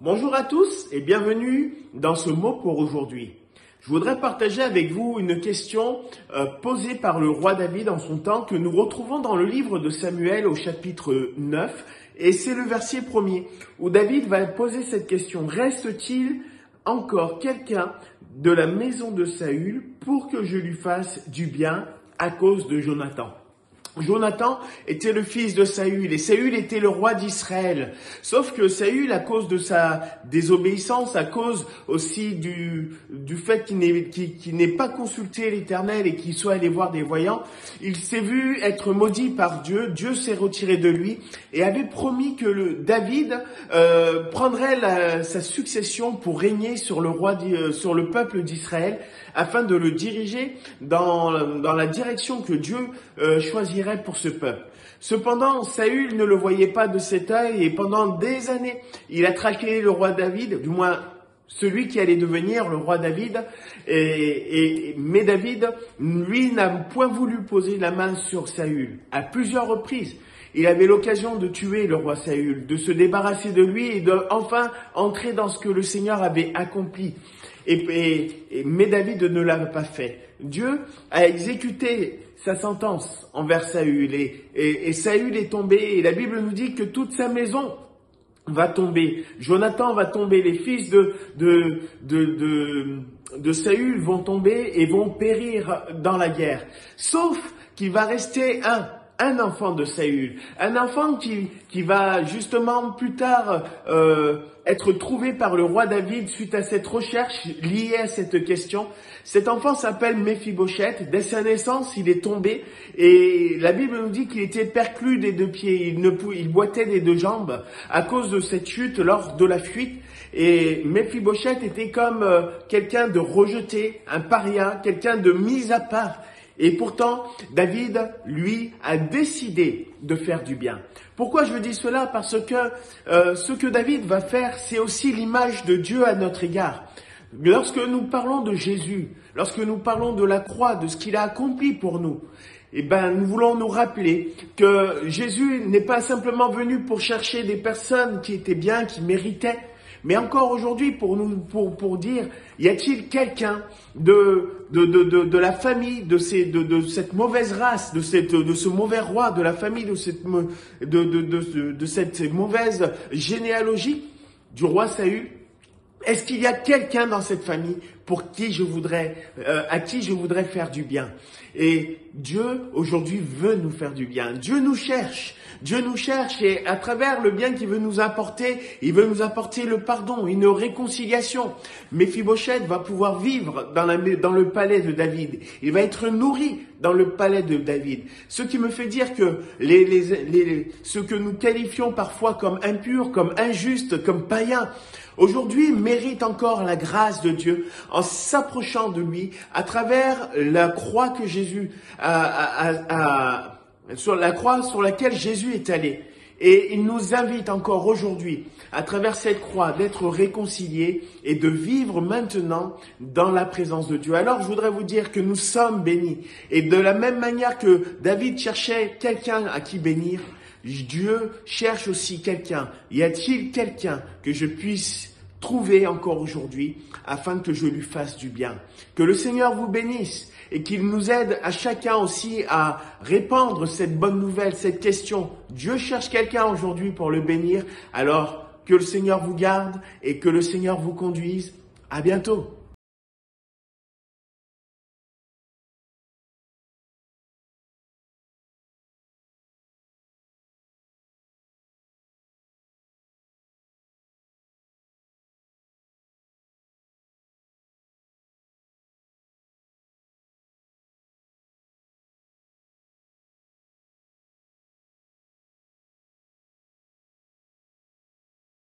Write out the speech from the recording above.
Bonjour à tous et bienvenue dans ce mot pour aujourd'hui. Je voudrais partager avec vous une question posée par le roi David en son temps que nous retrouvons dans le livre de Samuel au chapitre 9 et c'est le verset 1er où David va poser cette question. Reste-t-il encore quelqu'un de la maison de Saül pour que je lui fasse du bien à cause de Jonathan? Jonathan était le fils de Saül et Saül était le roi d'Israël. Sauf que Saül, à cause de sa désobéissance, à cause aussi du fait qu'il n'ait pas consulté l'Éternel et qu'il soit allé voir des voyants, il s'est vu être maudit par Dieu. Dieu s'est retiré de lui et avait promis que David prendrait sa succession pour régner sur sur le peuple d'Israël afin de le diriger dans la direction que Dieu choisirait pour ce peuple. Cependant, Saül ne le voyait pas de cet œil et pendant des années, il a traqué le roi David, du moins celui qui allait devenir le roi David, mais David, lui, n'a point voulu poser la main sur Saül. À plusieurs reprises, il avait l'occasion de tuer le roi Saül, de se débarrasser de lui et de enfin entrer dans ce que le Seigneur avait accompli. Mais David ne l'avait pas fait. Dieu a exécuté sa sentence envers Saül et Saül est tombé et la Bible nous dit que toute sa maison va tomber. Jonathan va tomber, les fils de Saül vont tomber et vont périr dans la guerre. Sauf qu'il va rester un enfant de Saül, un enfant qui va justement plus tard être trouvé par le roi David suite à cette recherche liée à cette question. Cet enfant s'appelle Méphibosheth. Dès sa naissance, il est tombé et la Bible nous dit qu'il était perclus des deux pieds. Il boitait des deux jambes à cause de cette chute lors de la fuite. Et Méphibosheth était comme quelqu'un de rejeté, un paria, quelqu'un de mis à part. Et pourtant, David, lui, a décidé de faire du bien. Pourquoi je dis cela? Parce que ce que David va faire, c'est aussi l'image de Dieu à notre égard. Lorsque nous parlons de Jésus, lorsque nous parlons de la croix, de ce qu'il a accompli pour nous, nous voulons nous rappeler que Jésus n'est pas simplement venu pour chercher des personnes qui étaient bien, qui méritaient, mais encore aujourd'hui pour dire, y a-t-il quelqu'un de la famille de cette mauvaise race, de ce mauvais roi, de la famille de cette mauvaise généalogie du roi Saül? Est-ce qu'il y a quelqu'un dans cette famille à qui je voudrais faire du bien? Et Dieu, aujourd'hui, veut nous faire du bien. Dieu nous cherche et à travers le bien qu'il veut nous apporter, il veut nous apporter le pardon, une réconciliation. Méphibosheth va pouvoir vivre dans le palais de David. Il va être nourri dans le palais de David. Ce qui me fait dire que ce que nous qualifions parfois comme impurs, comme injustes, comme païens, aujourd'hui méritent encore la grâce de Dieu en s'approchant de lui à travers la croix que Jésus sur la croix sur laquelle Jésus est allé. Et il nous invite encore aujourd'hui, à travers cette croix, d'être réconciliés et de vivre maintenant dans la présence de Dieu. Alors, je voudrais vous dire que nous sommes bénis. Et de la même manière que David cherchait quelqu'un à qui bénir, Dieu cherche aussi quelqu'un. Y a-t-il quelqu'un que je puisse trouver encore aujourd'hui afin que je lui fasse du bien? Que le Seigneur vous bénisse et qu'il nous aide à chacun aussi à répandre cette bonne nouvelle, cette question. Dieu cherche quelqu'un aujourd'hui pour le bénir. Alors que le Seigneur vous garde et que le Seigneur vous conduise. À bientôt.